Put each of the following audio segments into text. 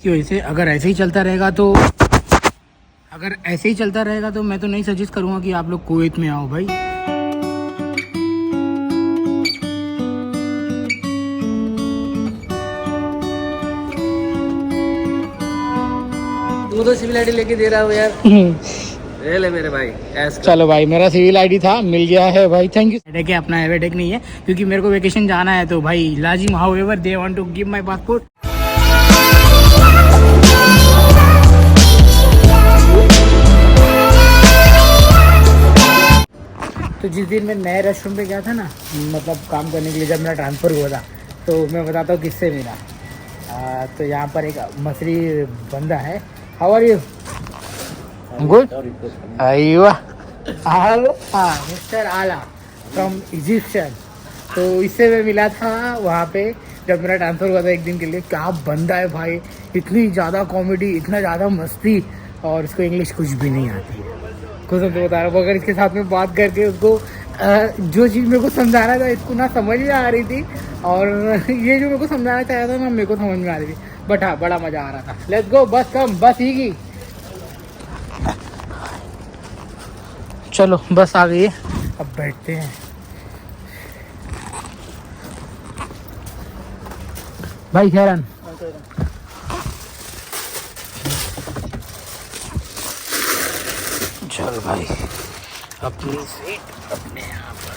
की वजह से। अगर ऐसे ही चलता रहेगा तो मैं तो नहीं सजेस्ट करूँगा कि आप लोग कुवैत में आओ भाई। तू तो सिविल आईडी लेके दे रहा हो यार। ले ले मेरे भाई। चलो भाई, मेरा सिविल आईडी था, मिल गया है भाई, थैंक यू। हेडेक है, अपना हेडेक नहीं है, क्योंकि मेरे को वेकेशन जाना है तो भाई लाजिम however they want to give my passport. तो जिस दिन मैं नए रेस्टोरेंट पे गया था ना, मतलब काम करने के लिए, जब मेरा ट्रांसफ़र हुआ था, तो मैं बताता हूँ किससे मिला। तो यहाँ पर एक मसरी बंदा है। How are you? गुड। अय्वा मिस्टर आला फ्रॉम इजिप्शियन। तो इससे मैं मिला था वहाँ पे जब मेरा ट्रांसफ़र हुआ था एक दिन के लिए। क्या बंदा है भाई, इतनी ज़्यादा कॉमेडी, इतना ज़्यादा मस्ती, और इसको इंग्लिश कुछ भी नहीं आती है, कुछ तो बता रहा हूँ। अगर इसके साथ में बात करके उसको जो चीज़ मेरे को समझाना था इसको ना समझ में आ रही थी, और ये जो मेरे को समझाना चाहता था ना मेरे को समझ में आ रही थी। बट हाँ, बड़ा मज़ा आ रहा था। लेट्स गो, बस कम, बस ही की। चलो बस आ गई है, अब बैठते हैं। भाई खैरन, चल भाई, अपनी सीट अपने यहाँ पर।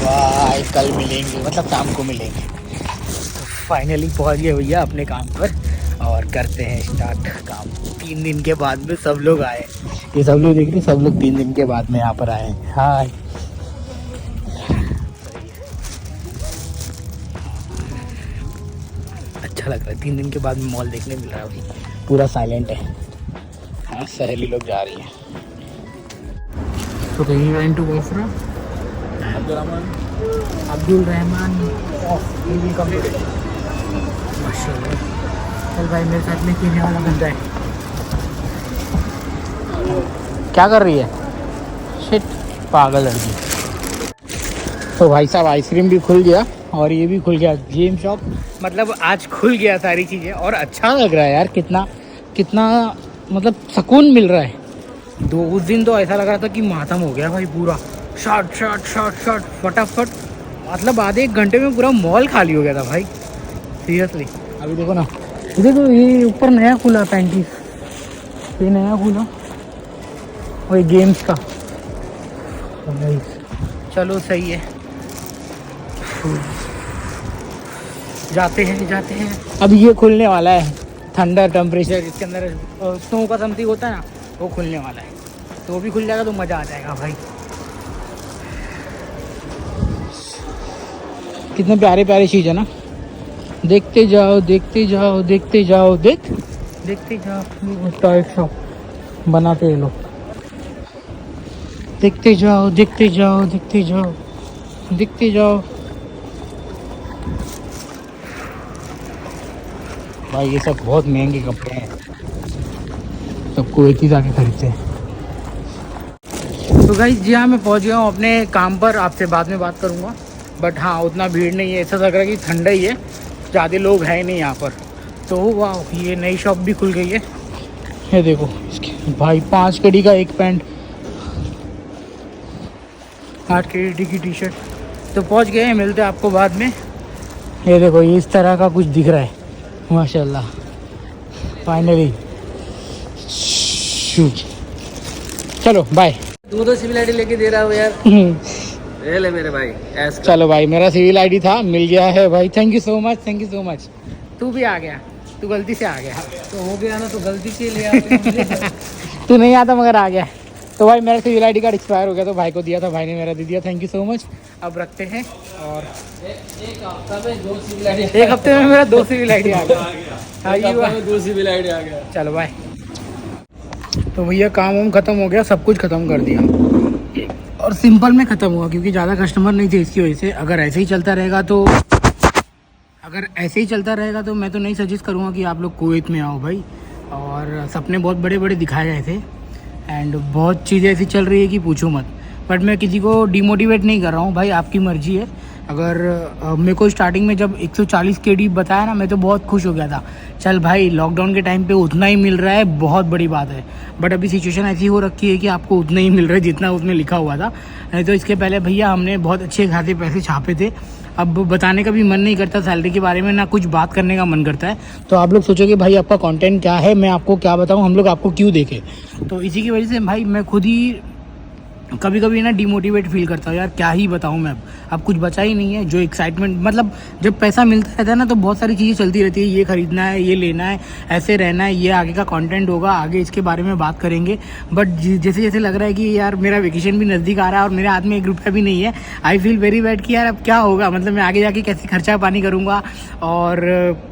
भाई कल मिलेंगे, मतलब शाम को मिलेंगे। तो फाइनली पहुंच गए भैया अपने काम पर, और करते हैं स्टार्ट काम। 3 दिन के बाद में सब लोग आए, ये सब लोग देख रहे, सब लोग 3 दिन के बाद में यहाँ पर आए हैं। हाय, अच्छा लग रहा है, 3 दिन के बाद में मॉल देखने मिल रहा है अभी, पूरा साइलेंट है। हाँ, सहेली लोग जा रही हैं। तो कहीं वेंट टू गोफ्रा Abdul Rahman of TV computer. माशाल्लाह। चल भाई, मेरे साथ में पीने वाला बंदा है। क्या कर रही है? शिट, पागल लड़की। तो भाई साहब, आइसक्रीम भी खुल गया और ये भी खुल गया, गेम शॉप। मतलब आज खुल गया सारी चीज़ें, और अच्छा लग रहा है यार, कितना कितना मतलब सुकून मिल रहा है। उस दिन तो ऐसा लग रहा था कि मातम हो गया भाई पूरा, शॉट शॉट शॉट शॉट फटाफट, मतलब आधे 1 घंटे में पूरा मॉल खाली हो गया था भाई, सीरियसली। अभी देखो ना, देखो ये ऊपर नया खुला पैंटीस, ये नया खुला, वही गेम्स का। चलो सही है, जाते हैं। अब ये खुलने वाला है, ठंडा टेम्परेचर, इसके अंदर स्नो का समथिंग होता है ना, वो खुलने वाला है। तो वो भी खुल जाएगा तो मज़ा आ जाएगा भाई। कितने प्यारे प्यारे चीज़ है ना, देखते जाओ देखते जाओ देखते जाओ, देखते जाओ। टॉय शॉप बनाते हैं लोग, देखते जाओ देखते जाओ देखते जाओ देखते जाओ। भाई ये सब बहुत महंगे कपड़े हैं, सबको एक ही जाके खरीदते हैं। तो गाइस जी हाँ, मैं पहुंच गया हूँ अपने काम पर, आपसे बाद में बात करूँगा। बट हाँ, उतना भीड़ नहीं है, ऐसा लग रहा है कि ठंडा ही है, ज़्यादा लोग हैं नहीं यहाँ पर। तो वाह, ये नई शॉप भी खुल गई है। ये देखो इसके भाई, 5 कड़ी का एक पैंट, 8 कड़ी की टी शर्ट। तो पहुँच गए हैं, मिलते हैं आपको बाद में। ये देखो, ये इस तरह का कुछ दिख रहा है, माशाल्लाह। फाइनली चलो बाय। तू तो सिविल आईडी लेके दे रहा हो यार। ले ले मेरे भाई। चलो भाई, मेरा सिविल आईडी था, मिल गया है भाई, thank you so much, thank you so much. तू भी आ गया, तू गलती से आ गया। तो हो गया ना, तो गलती से ले आते। तू नहीं आता मगर आ गया। तो भाई मेरा सिविल ID कार्ड एक्सपायर हो गया, तो भाई को दिया था, भाई ने मेरा दे दिया, थैंक यू सो मच। अब रखते हैं। और एक हफ्ता में 2 सिविल आईडी, एक हफ्ते में मेरा 2 सिविल ID आ गया। एक हफ्ता में 2 सिविल आईडी आ गया। चलो बाय। तो भैया काम वाम ख़त्म हो गया, सब कुछ ख़त्म कर दिया और सिंपल में ख़त्म हुआ क्योंकि ज़्यादा कस्टमर नहीं थे इसकी वजह से। अगर ऐसे ही चलता रहेगा तो मैं तो नहीं सजेस्ट करूँगा कि आप लोग कुवैत में आओ भाई। और सपने बहुत बड़े बड़े दिखाए गए थे एंड बहुत चीज़ें ऐसी चल रही है कि पूछो मत। बट मैं किसी को डिमोटिवेट नहीं कर रहा हूँ भाई, आपकी मर्जी है। अगर मेरे को स्टार्टिंग में जब 140 KD बताया ना, मैं तो बहुत खुश हो गया था। चल भाई लॉकडाउन के टाइम पे उतना ही मिल रहा है, बहुत बड़ी बात है। बट अभी सिचुएशन ऐसी हो रखी है कि आपको उतना ही मिल रहा है जितना उसमें लिखा हुआ था। नहीं तो इसके पहले भैया हमने बहुत अच्छे खासे पैसे छापे थे। अब बताने का भी मन नहीं करता सैलरी के बारे में, ना कुछ बात करने का मन करता है। तो आप लोग सोचोगे भाई आपका कंटेंट क्या है, मैं आपको क्या बताऊं, हम लोग आपको क्यों देखें। तो इसी की वजह से भाई मैं खुद ही कभी कभी ना डिमोटिवेट फील करता हूँ यार, क्या ही बताऊँ मैं। अब कुछ बचा ही नहीं है। जो एक्साइटमेंट, मतलब जब पैसा मिलता रहता है ना तो बहुत सारी चीज़ें चलती रहती है, ये खरीदना है, ये लेना है, ऐसे रहना है, ये आगे का कंटेंट होगा, आगे इसके बारे में बात करेंगे। बट जैसे जैसे लग रहा है कि यार मेरा वेकेशन भी नज़दीक आ रहा है और मेरे हाथ में 1 रुपया भी नहीं है, आई फील वेरी बैड कि यार अब क्या होगा। मतलब मैं आगे जाके कैसे खर्चा पानी करूँगा और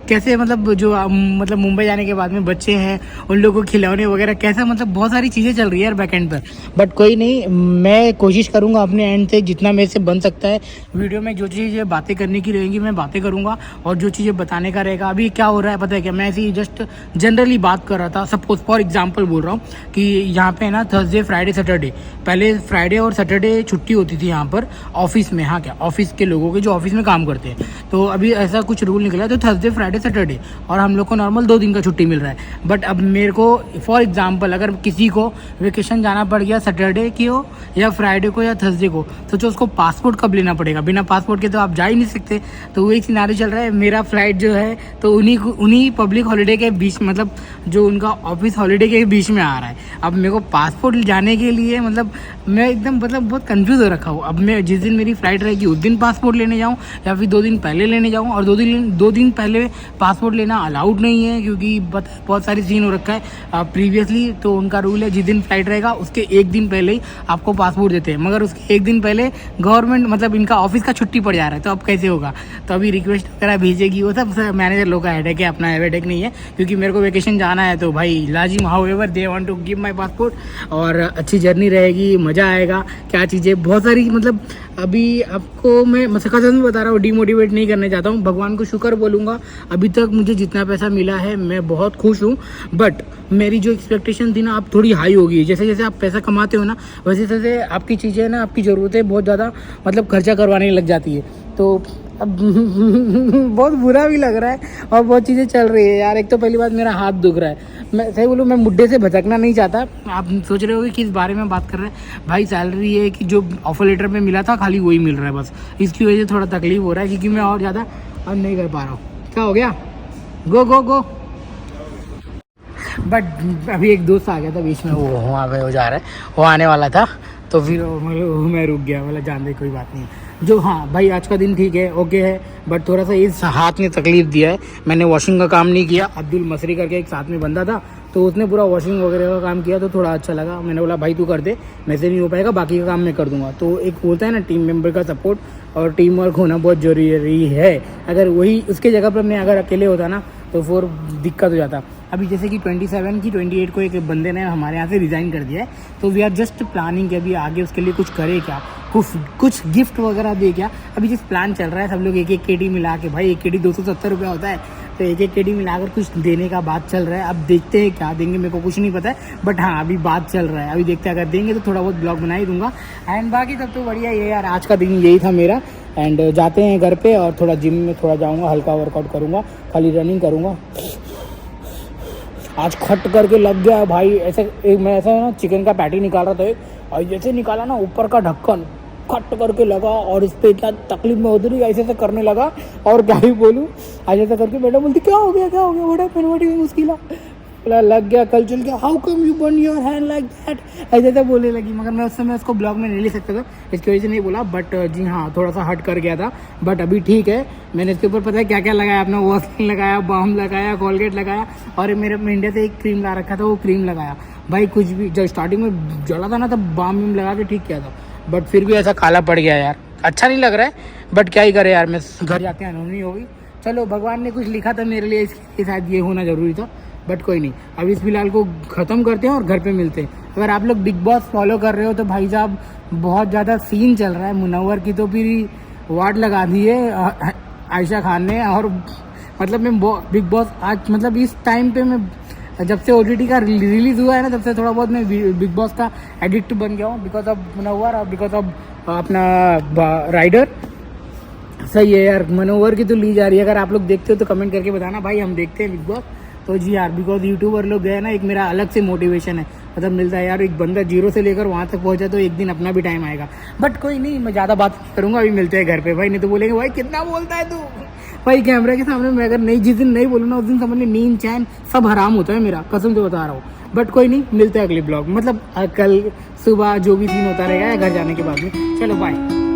कैसे, मतलब जो मतलब मुंबई जाने के बाद में बच्चे हैं उन लोगों को खिलौने वगैरह कैसा, मतलब बहुत सारी चीज़ें चल रही है यार बैक एंड पर। बट कोई नहीं, मैं कोशिश करूंगा अपने एंड से जितना मेरे से बन सकता है। वीडियो में जो चीज़ें बातें करने की रहेंगी मैं बातें करूंगा और जो चीज़ें बताने का रहेगा। अभी क्या हो रहा है पता है क्या, मैं ऐसे ही जस्ट जनरली बात कर रहा था। सपोज फॉर एग्जांपल बोल रहा हूँ कि यहाँ पे ना थर्सडे फ्राइडे सैटरडे, पहले फ्राइडे और सैटरडे छुट्टी होती थी यहाँ पर ऑफिस में। हाँ क्या, ऑफिस के लोगों के जो ऑफिस में काम करते हैं। तो अभी ऐसा कुछ रूल निकला है, तो थर्सडे फ्राइडे सैटरडे, और हम लोग को नॉर्मल 2 दिन का छुट्टी मिल रहा है। बट अब मेरे को फॉर एग्जाम्पल अगर किसी को वेकेशन जाना पड़ गया सैटरडे की हो या फ्राइडे को या थर्सडे को, तो जो उसको पासपोर्ट कब लेना पड़ेगा, बिना पासपोर्ट के तो आप जा ही नहीं सकते। तो वही सिनारियो चल रहा है। मेरा फ्लाइट जो है तो उन्हीं पब्लिक हॉलीडे के बीच, मतलब जो उनका ऑफिस हॉलीडे के बीच में आ रहा है। अब मेरे को पासपोर्ट जाने के लिए मतलब मैं एकदम मतलब बहुत कंफ्यूज हो रखा हूँ। अब मैं जिस दिन मेरी फ्लाइट रहेगी उस दिन पासपोर्ट लेने जाऊँ या फिर 2 दिन पहले लेने जाऊँ। और 2 दिन पहले पासपोर्ट लेना अलाउड नहीं है क्योंकि बहुत सारी सीन हो रखा है प्रीवियसली। तो उनका रूल है जिस दिन फ्लाइट रहेगा उसके 1 दिन पहले ही आपको पासपोर्ट देते हैं, मगर उसके 1 दिन पहले गवर्नमेंट मतलब इनका ऑफिस का छुट्टी पड़ जा रहा है। तो अब कैसे होगा। तो अभी रिक्वेस्ट वगैरह भेजेगी, वो सब मैनेजर लोग का हेडेक है, अपना हेडेक नहीं है। क्योंकि मेरे को वेकेशन जाना है तो भाई लाजिम, however they want to give my passport. और अच्छी जर्नी रहेगी, मज़ा आएगा, क्या चीज़ें बहुत सारी। मतलब अभी आपको मैं कसम बता रहा हूँ, डिमोटिवेट नहीं करने चाहता हूँ। भगवान को शुक्र बोलूँगा, अभी तक मुझे जितना पैसा मिला है मैं बहुत खुश हूँ। बट मेरी जो एक्सपेक्टेशन थी ना अब थोड़ी हाई होगी। जैसे जैसे आप पैसा कमाते हो ना वैसे वैसे आपकी चीज़ें ना, आपकी ज़रूरतें बहुत ज़्यादा मतलब खर्चा करवाने लग जाती है। तो अब बहुत बुरा भी लग रहा है और बहुत चीज़ें चल रही है यार। एक तो पहली बात मेरा हाथ दुख रहा है, मैं सही बोलूँ मैं मुद्दे से भटकना नहीं चाहता। आप सोच रहे होगे कि इस बारे में बात कर रहे हैं, भाई सैलरी है कि जो ऑफर लेटर में मिला था खाली वही मिल रहा है बस। इसकी वजह से थोड़ा तकलीफ हो रहा है क्योंकि मैं और ज़्यादा अर्न नहीं कर पा रहा हूँ। क्या हो गया, गो गो गो। बट अभी एक दोस्त आ गया था बीच में, वो वहाँ पे वो जा रहा है, वो आने वाला था तो फिर मैं रुक गया, बोला जान दे कोई बात नहीं। जो हाँ भाई आज का दिन ठीक है, ओके है। बट थोड़ा सा इस हाथ ने तकलीफ दिया है। मैंने वॉशिंग का काम नहीं किया। अब्दुल मसरी करके एक साथ में बंदा था तो उसने पूरा वॉशिंग वगैरह का काम किया तो थोड़ा अच्छा लगा। मैंने बोला भाई तू कर दे, मेरे से नहीं हो पाएगा, बाकी का काम मैं कर दूंगा। तो एक बोलता है ना टीम मेंबर का सपोर्ट और टीम वर्क होना बहुत ज़रूरी है। अगर वही उसके जगह पर मैं अगर अकेले होता ना तो फिर दिक्कत हो जाता। अभी जैसे कि 27 की 28 को एक बंदे ने हमारे यहाँ से रिज़ाइन कर दिया है। तो वी आर जस्ट प्लानिंग कि अभी आगे उसके लिए कुछ करे क्या, कुछ गिफ्ट वगैरह दे क्या। अभी जिस प्लान चल रहा है सब लोग 1-1 KD मिला के, भाई 1 KD 270 रुपया होता है, तो 1-1 KD मिलाकर कुछ देने का बात चल रहा है। अब देखते हैं क्या देंगे, मेरे को कुछ नहीं पता है। बट हाँ अभी बात चल रहा है, अभी देखते हैं, अगर देंगे तो थोड़ा बहुत ब्लॉग बना ही दूंगा। एंड बाकी सब तो बढ़िया ही है यार। आज का दिन यही था मेरा। एंड जाते हैं घर पे और थोड़ा जिम में थोड़ा जाऊँगा, हल्का वर्कआउट करूँगा, खाली रनिंग करूँगा। आज खट करके लग गया भाई। ऐसे मैं ऐसा ना चिकन का पैटी निकाल रहा था और जैसे निकाला ना ऊपर का ढक्कन खट करके लगा और इस पर इतना तकलीफ में उधर ही ऐसे ऐसे करने लगा। और क्या ही बोलूँ, आज ऐसा करके बेटा बोलती क्या हो गया बड़ा पेनवटी में मुश्किल लग गया, कल चल गया, how come you burn your hand like that, ऐसे ऐसा बोलने लगी। मगर मैं उस समय उसको ब्लॉग में नहीं ले सकता था, इसकी वजह से नहीं बोला। बट जी हाँ थोड़ा सा हट कर गया था। बट अभी ठीक है। मैंने इसके ऊपर पता है क्या क्या लगाया, अपना वॉसलिन लगाया, बाम लगाया, कोलगेट लगाया और मेरे इंडिया से एक क्रीम ला रखा था, वो क्रीम लगाया। भाई कुछ भी, जब स्टार्टिंग में जला था ना तब बाम वाम लगा के ठीक किया था, बट फिर भी ऐसा काला पड़ गया यार, अच्छा नहीं लग रहा है, बट क्या ही करे यार, मैं घर जाते हैं अनहोनी होगी। चलो भगवान ने कुछ लिखा था मेरे लिए, इसके साथ ये होना ज़रूरी था, बट कोई नहीं, अब इस फिलहाल को ख़त्म करते हैं और घर पे मिलते हैं। अगर आप लोग बिग बॉस फॉलो कर रहे हो तो भाई साहब बहुत ज़्यादा सीन चल रहा है, मुनव्वर की तो फिर वार्ड लगा दी है आयशा खान ने, और मतलब मैं बिग बॉस आज मतलब इस टाइम पे मैं जब से OTT का रिलीज़ हुआ है ना, तब से थोड़ा बहुत मैं बिग बॉस का एडिक्ट बन गया हूँ, बिकॉज ऑफ मुनव्वर और बिकॉज ऑफ अपना राइडर। सही है यार, मनोवर की तो ली जा रही है, अगर आप लोग देखते हो तो कमेंट करके बताना भाई, हम देखते हैं बिग बॉस। तो जी यार, बिकॉज यूट्यूबर लोग गए ना, एक मेरा अलग से मोटिवेशन है, मतलब मिलता है यार, एक बंदा जीरो से लेकर वहाँ तक पहुँचा तो एक दिन अपना भी टाइम आएगा। बट कोई नहीं, मैं ज़्यादा बात नहीं करूँगा, अभी मिलते हैं घर पे भाई, नहीं तो बोलेंगे भाई कितना बोलता है तू भाई कैमरा के सामने। मैं अगर नहीं, जिस दिन नहीं बोलूँ ना उस दिन समझ ली नींद चैन सब हराम होता है मेरा, कसम से बता रहा हूँ। बट कोई नहीं, मिलते हैं अगले ब्लॉग, मतलब कल सुबह जो भी सीन होता रहेगा घर जाने के बाद में। चलो बाय।